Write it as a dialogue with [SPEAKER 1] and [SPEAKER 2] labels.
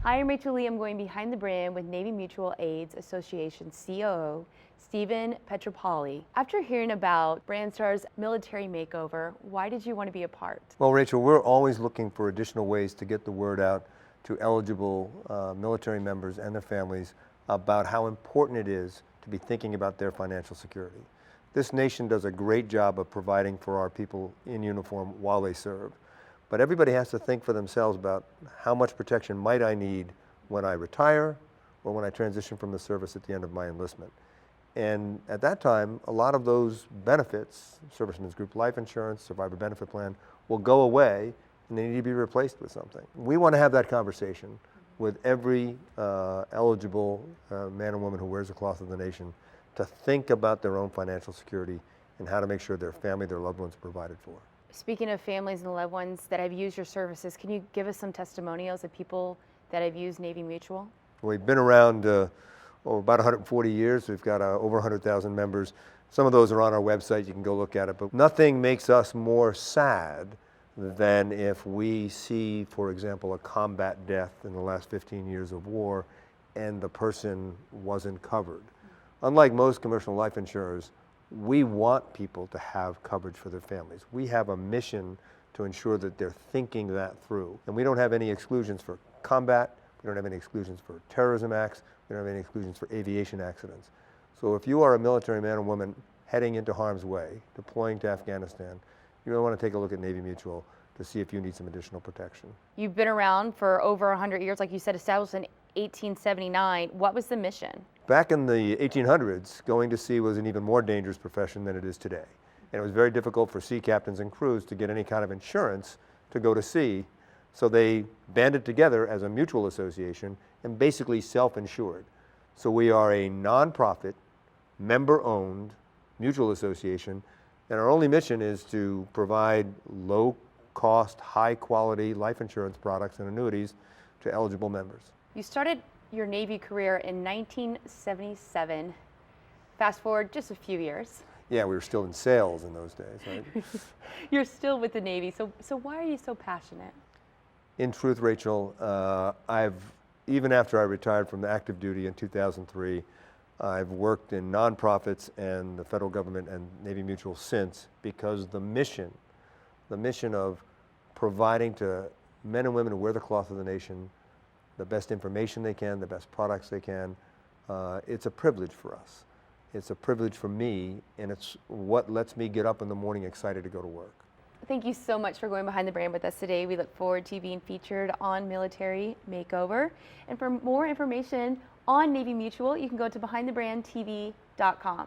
[SPEAKER 1] Hi, I'm Rachel Leigh. I'm going behind the brand with Navy Mutual AIDS Association COO, Stephen Pietropaoli. After hearing about BrandStar's military makeover, why did you want to be a part?
[SPEAKER 2] Well, Rachel, we're always looking for additional ways to get the word out to eligible military members and their families about how important it is to be thinking about their financial security. This nation does a great job of providing for our people in uniform while they serve. But everybody has to think for themselves about how much protection might I need when I retire or when I transition from the service at the end of my enlistment. And at that time, a lot of those benefits, servicemen's group life insurance, survivor benefit plan, will go away and they need to be replaced with something. We want to have that conversation with every eligible man and woman who wears the cloth of the nation to think about their own financial security and how to make sure their family, their loved ones are provided for.
[SPEAKER 1] Speaking of families and loved ones that have used your services, can you give us some testimonials of people that have used Navy Mutual?
[SPEAKER 2] We've been around about 140 years. We've got over 100,000 members. Some of those are on our website. You can go look at it. But nothing makes us more sad than if we see, for example, a combat death in the last 15 years of war and the person wasn't covered. Unlike most commercial life insurers, we want people to have coverage for their families. We have a mission to ensure that they're thinking that through. And we don't have any exclusions for combat. We don't have any exclusions for terrorism acts. We don't have any exclusions for aviation accidents. So if you are a military man or woman heading into harm's way, deploying to Afghanistan, you really want to take a look at Navy Mutual to see if you need some additional protection.
[SPEAKER 1] You've been around for over 100 years, like you said, established in 1879. What was the mission?
[SPEAKER 2] Back in the 1800s, going to sea was an even more dangerous profession than it is today. And it was very difficult for sea captains and crews to get any kind of insurance to go to sea. So they banded together as a mutual association and basically self-insured. So we are a nonprofit, member-owned mutual association, and our only mission is to provide low-cost, high-quality life insurance products and annuities to eligible members.
[SPEAKER 1] You started your Navy career in 1977. Fast forward just a few years.
[SPEAKER 2] Yeah, we were still in sales in those days, right?
[SPEAKER 1] You're still with the Navy, so why are you so passionate?
[SPEAKER 2] In truth, Rachel, even after I retired from the active duty in 2003, I've worked in nonprofits and the federal government and Navy Mutual since, because the mission of providing to men and women who wear the cloth of the nation the best information they can, the best products they can, it's a privilege for us. It's a privilege for me, and it's what lets me get up in the morning excited to go to work.
[SPEAKER 1] Thank you so much for going behind the brand with us today. We look forward to being featured on Military Makeover. And for more information on Navy Mutual, you can go to behindthebrandtv.com.